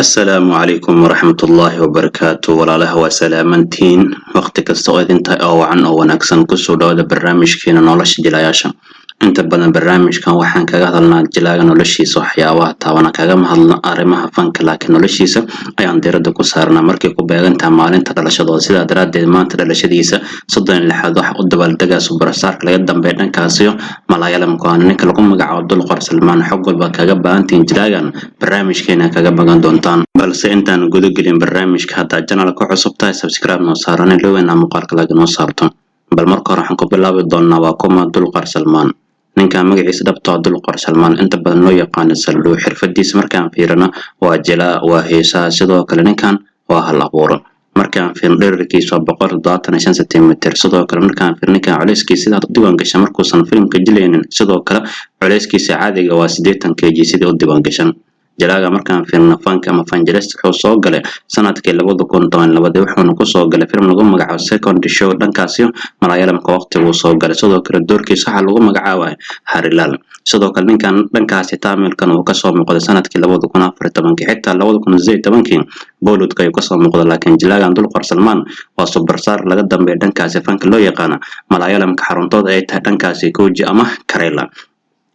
السلام عليكم ورحمة الله وبركاته ولا له وسلامتين وقت كasta oo idinta oo wacan oo wanaagsan ku soo dhawaada barnaamijkeena nolosha jilayaasha inta badan barnaamijkan waxaan kaga hadalnaa jilaaga noloshiisa waxyaabaha taabana kaga hadalna arrimaha fanka laakiin noloshiisa ayaan diiradda ku saarnaa markii ku beegantaa maalinta dhalashadooda sidaa daraadeed maanta dhalashadiisa 36 wax u dabaaldega superstar laga dambeeyo dhankaasi Malayalamka oo ninka lagu magacaabo Dulqar Salmaan xog walba kaga baahantiin jilaagan barnaamijkeena kaga bagan doontaan balse intaan guda gelin barnaamijka hadda channelka cusub tahay subscribe noo saarana lowena muuqaalka laga noo saarto bal marka hore waxaan ku bilaabi doonaa waa kuma Dulqar Salmaan ninka magaciisa dhabta Dulqar Salmaan inta badan loo yaqaan Sallu xirfadiisa markaan fiirino waa jilaa waa heesaa sidoo kale ninkan waa hal abuur markaan fiirno dhererkiisa 175 cm sidoo kale markaan fiirno ninkan culeyskiisa sida diiwaan gashan markuusan filimka jilaynin sidoo kale culeyskiisa caadiga waa 80 kg sida u diiwaan gashan jilaaga markaan fiirno fanka ama fanjirist wuxuu soo galay sanadkii 2012 wuxuuna ku soo galay film lagu magacaabo Second Show dhankaasi Malayalamka waqti uu soo galay sidoo kale doorkiisa waxa lagu magacaabay Harilaal sidoo kale ninkan dhankaasi Tamilkan uu ka soo muuqday sanadkii 2014 xitaa 2018 Bollywoodka ayuu ka soo muuqday laakiin jilaagan Dulqar Salmaan waa superstar laga dambeeyo dhankaasi fanka loo yaqaan Malayalamka xaruntooda ay tahay dhankaasi Koji ama Kerala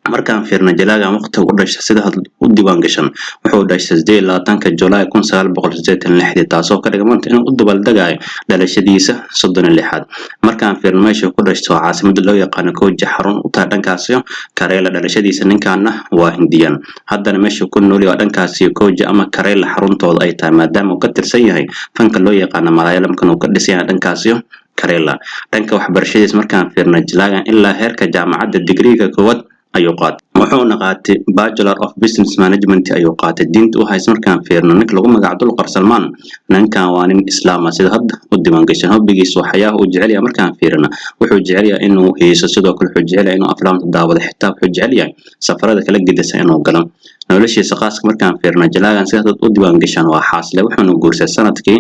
markaan fiirno jilaagan waqti uu dhashay sida u diiwaan gashan wuxuu dhashay 28 July 1986 taasoo ka dhiganta inuu u dabaaldegay dhalashadiisa 36 markaan fiirno meesha ku dhashay caasimada loo yaqaan Koji xarun u tahay dhankaasi Kerala dhalashadiisa ninkaana waa Hindiyan haddana meesha ku nool yahay dhankaasi Koji ama Kerala xaruntooda ay tahay maadaama uu ka tirsan yahay fanka loo yaqaan Malayalamka uu ka dhisan yahay dhankaasi Kerala dhanka waxbarashadiisa markaan fiirno jilaagan ilaa heerka jaamacadda digriga koowaad ayuu qaatay wuxuuna qaatay Bachelor of Business Management ayuu qaatay diinta u haysan markaan fiirno ninka lagu magacaabo Dulqar Salmaan ninkan waa nin islaam sida hadda u diiwaan gashan hobbigiisa waxyaha uu jecel yahay markaan fiirno wuxuu jecel yahay inuu heeso sidoo kale wuxuu jecel yahay inuu aflaamta daawado xitaa wuxuu jecel yahay safarada kala gedisan inuu galo noloshiisa qaaska markaan fiirno jilaagan sida u diiwaan gashan waa xaasle wuxuuna guursaday sanadkii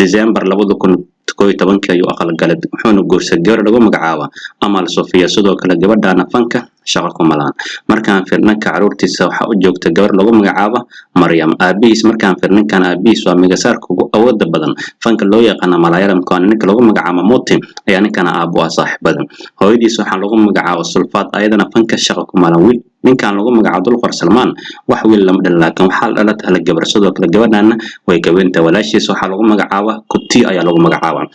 December 2011 ayuu aqal galay wuxuuna guursaday gabar lagu magacaabo Amal Sofia sidoo kale gabadhaana fanka shaqo ku malaan markaan fiirno caruurtiisa waxa u joogta gabar lagu magacaabo Maryam aabihiis markaan fiirno kan aabihiis waa migasaarka ugu awoodda badan fanka loo yaqaan Malayalamka ninka lagu magacaabo Muti ayaa ninkana aabo ah saaxiibada hooyadiis waxa lagu magacaabo Sulfat ayadana fanka shaqo ku malaan wiil ninkan lagu magacaabo Dulqar Salmaan wax wiil lama dhalin laakiin waxa la dhalatay gabar sidoo kale gabadhaana way gaweynta walaashiis waxa lagu magacaabo Kuti ayaa lagu magacaabaa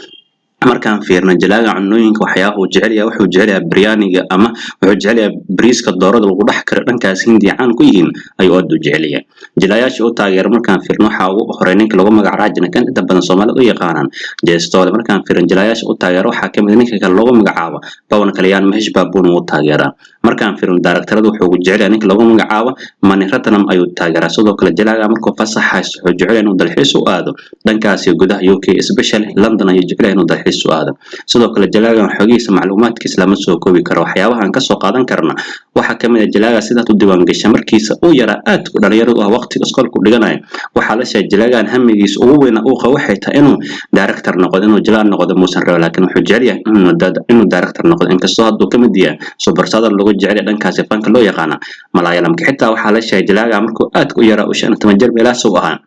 markaan fiirno jilaaga cunooyinka waxyaabo uu jecel yahay wuxuu jecel yahay biryaniga ama wuxuu jecel yahay briiska doorada lagu dhex karo dhankaas Hindi caan ku yihiin ayuu aad u jecel yahay jilayaasha uu taageero markaan fiirno waxa ugu horeey ninka lagu magacaabo Rajna kan inta badan Soomaalida u yaqaanaan jeestooda markaan fiirno jilayaasha uu taageero waxa ka mid ninka kale lagu magacaabo Pawan Kalyan Mahesh Babu uu taageeraa markaan fiirno directorada wuxuu ugu jecel yahay ninka lagu magacaabo Mani Ratnam ayuu taageeraa sidoo kale jilaaga markuu fasaxays wuxuu jecel yahay inuu dalxiis u aado dhankaas gudaha UK especially London ayuu jecel yahay inuu dalxiis su'aada sidoo kale jilaagan xogiisa macluumaadkiisa lama soo koobi karo waxyaabaha aan ka soo qaadan karna waxa kamid ah jilaaga sida uu diiwaan gashay markiisa uu yara aad u dhalinyaro ah waqtiga iskoolku dhiganayo waxa la sheegay jilaagan hamigiisa ugu weyn uu qabo waxay tahay inuu director noqdo inuu jilaan noqdo muusan rabo laakiin wuxuu jecel yahay inuu director noqdo inkastoo hadda ka mid yahay superstar lagu jecel dhankaas fanka loo yaqaan Malayalamka xitaa waxa la sheegay jilaaga markuu aad u yara u 15 jir meelaha soo ahaan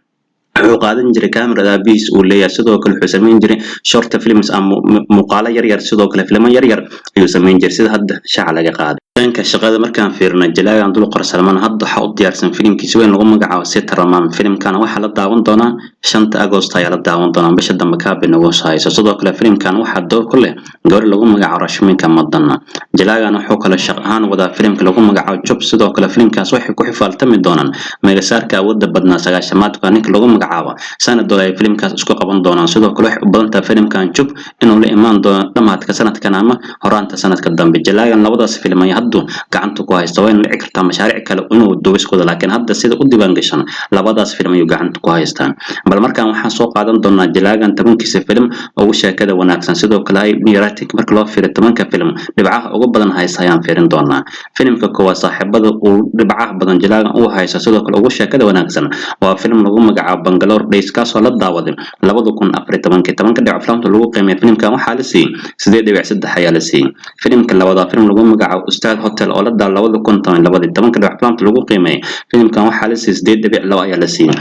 wuxuu qaadan jiray kamarada aabihiis uu leeyahay sidoo kale wuxuu sameyn jiray short films ama muuqaalo yar yar sidoo kale filmo yar yar ayuu sameyn jiray sida hadda shaaca laga qaaday dhanka shaqada markaan fiirno jilaagan Dulqar Salmaan hadda waxa uu diyaarsan filimkiisa weyn lagu magacaabo Sitaramam filimkan waxa la daawan doonaa 5 Agosto ayaa la daawan doonaa bisha dambe ka binagu saayso sidoo kale filimkan waxa door ku leh gabar lagu magacaabo Rashminka Madana jilaagan wuxuu kala shaqo ahaan wadaa filimka lagu magacaabo Job sidoo kale filimkaas waxay ku xifaaltami doonaan meegasaarka awoodda badnaa 9-maadka ninka lagu magacaabo sanadooda ay filimkaas isku qaban doonaan sidoo kale wax u badan tahay filimkan Job inuu la imaan doono dhamaadka sanadkan ama horaanta sanadka dambe jilaagan labadaas filim ay haddu gacanta ku haysto way dhici kartaa mashaariic kale inuu duwiskooda laakiin hadda sida u diiwaan gashan labadaas filim ay gacanta ku haystaan bal markaan waxaan soo qaadan doonaa jilaagan 10kiisa filim ugu sheekada wanaagsan sidoo kale ay miratic marka loo fiiriyo 10ka filim dhibcaha ugu badan haysayaan fiirin doonaa filimka koowaad saaxiibada uu dhibcaha badan jilaagan uu haysto sidoo kale ugu sheekada wanaagsan waa filim lagu magacaabo Bangalore Days kaasoo la daawaday 2014 10ka dhinac aflaamta lagu qiimeeyay filimkan waxa la siiyay 8.3 ayaa la siiyay filimka labaad filim lagu magacaabo Ustaad Hotel oo la daawaday 2012 10ka dhinac aflaamta lagu qiimeeyay filimkan waxa la siiyay 8.2 ayaa la siiyay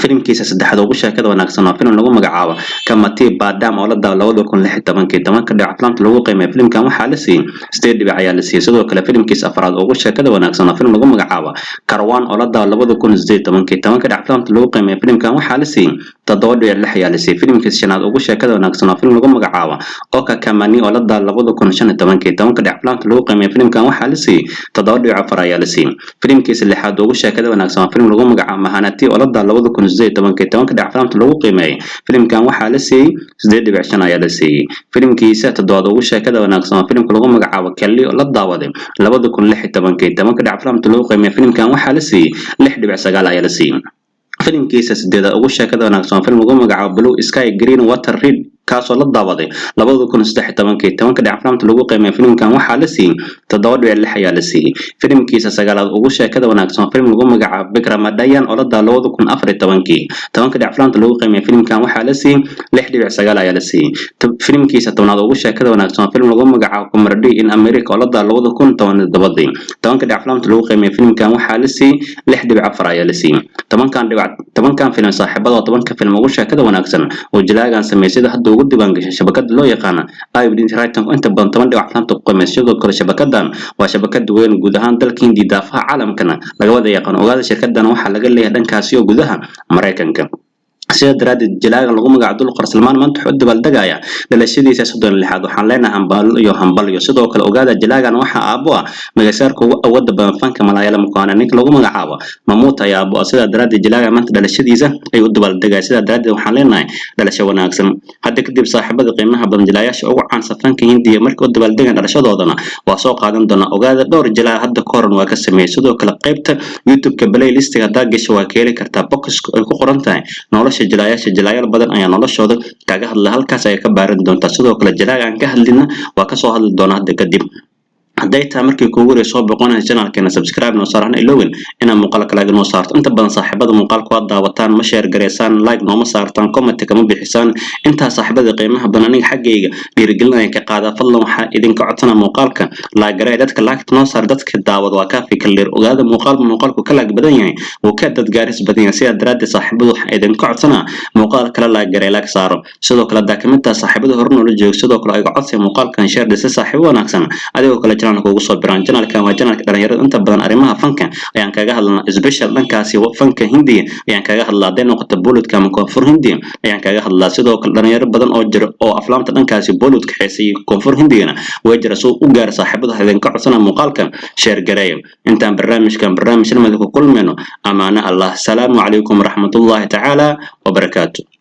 filimkiisa saddexaad ugu sheekada wanaagsan waa filim lagu magacaabo Kamati Badam oo la daawaday 2016 tobanka dhibic aflaanta lagu qiimeeyay filimkan waxaa la siiyay 8 dhibic ayaa la siiyay sidoo kale filimkiisa afraad ugu sheekada wanaagsan waa filim lagu magacaabo Karwan oo la daawaday 2018 tobanka dhibic aflaanta lagu qiimeeyay filimkan waxaa la siiyay 7 dhibic 6 ayaa la siiyay filimkiisa shanaad ugu sheekada wanaagsan waa filim lagu magacaabo Oka Kamani oo la daawaday 2015 tobanka dhibic aflaanta lagu qiimeeyay filimkan waxaa la siiyay 7 dhibic 4 ayaa la siiyay filimkiisa lixaad ugu sheekada wanaagsan waa filim lagu magacaabo Mahanati oo la daawaday 2018 tobanka dhibic aflaanta lagu qiimeeyay filimkan waxaa la siiyay 8.5 ayaa la siiyay filimkiisa toddobaad ugu sheekada wanaagsan waa filimka lagu magacaabo Kelly oo la daawaday 2016 tobanka dhibic aflaanta lagu qiimeeyay filimkan waxaa la siiyay 6.9 ayaa la siiyay filimkiisa sideedaad ugu sheekada wanaagsan waa film lagu magacaabo Blue Sky Green Water Red kaasoo la daawaday 2013 tobanka dhibic aflaanta lagu qiimeeyay filimkan waxaa la siiyay 7.6 ayaa la siiyay filimkiisa sagaalaad ugu sheekada wanaagsan waa film lagu magacaabo Big Ramadan oo la daawaday 2014 tobanka dhibic aflaanta lagu qiimeeyay filimkan waxaa la siiyay 6.9 ayaa la siiyay filimkiisa tobnaad ugu sheekada wanaagsan waa film lagu magacaabo Comedy in America oo la daawaday 2017 tobanka dhibic aflaanta lagu qiimeeyay filimkan waxaa la siiyay 6.4 ayaa la siiyay tobankan filim saaxiibada tobanka film ugu sheekada wanaagsan oo jilaagan sameeyay hadda ugu diiwaan gashay shabakada loo yaqaan IMDb Rating inta badan 10 dhibic aflaanta ku qiimeeyay sidoo kale shabakadan waa shabakad weyn guud ahaan dalka Hindiya daafaha caalamkana laga wada yaqaan ogaada shirkadan waxaa laga leeyahay dhankaasi oo gudaha Mareykanka sida daraadid jilaaga lagu magacaabo Dulqar Salmaan maanta wuxuu dabaaldegaya dhalashadiisa 36aad waxaan leenahay hambal iyo sidoo kale ogaada jilaagan waxa aabo ah magasaarka ugu awoodda badan fanka Malayalam qaana ninka lagu magacaabo Mamuut ayaa aabo sida daraadid jilaaga maanta dhalashadiisa ay u dabaaldegaya sida daraadid waxaan leenahay dhalasho wanaagsan hadda kadib saaxiibada qiimaha badan jilaayaasha ugu caansan fanka Hindiya markii u dabaaldegan dhalashadoodana waa soo qaadan doona ogaada dhowr jilaa hadda koran waa ka sameeyay sidoo kale qaybta YouTube-ka playlist-ka hadda gasho waa ka heli kartaa box ay ku qoran tahay nolosha jilayaal badan ayaa noloshooda kaga hadla halkaas ay ka baaran doontaa sidoo kale jilaaga aan ka hadlina waa ka soo hadli doona hadda kadib hadday taa markii kuugu soo boqonaysa channelkeena subscribe noo saarana ilowin inaan muuqaal kale noo saarto inta badan saaxiibada muuqaalku aad daawataan ma share gareysaan like nooma saartaan comment kama bixisaan inta saaxiibada qiimaha badan aniga xaggayga dhiirigelinaya ka qaada fadlan waxa idinka codsana muuqaalka like gareey dadka like noo saar dadka daawada waa ka fikir ogaada muuqaalku kala badan yahay oo ka dad gaaris badan yahay sida daraadii saaxiibadu waxa idinka codsana muuqaal kale like gareey like saaro sidoo kale document saaxiibada hor noola joogo sidoo kale ay codsi muuqaalkan share dhisa saaxiibo wanaagsan adigoo kale kugu soo biraan channelkan waa channelka dhalinyarada inta badan arrimaha fanka ayaan kaga hadlana special dhankaasi fanka Hindiya ayaan kaga hadlaa hadday noqoto Bollywoodka ama koonfur Hindiya ayaan kaga hadlaa sidoo kale dhalinyaro badan oo jira oo aflaamta dhankaasi Bollywoodka xiisay koonfur Hindiyana way jira soo u gaar saaxiibada idinka codsana muuqaalkan share gareeyo intaan barnaamijnimada ku kulmayno amaana Allah salaamu calaykum waraxmatullaahi tacaala wa barakaatuh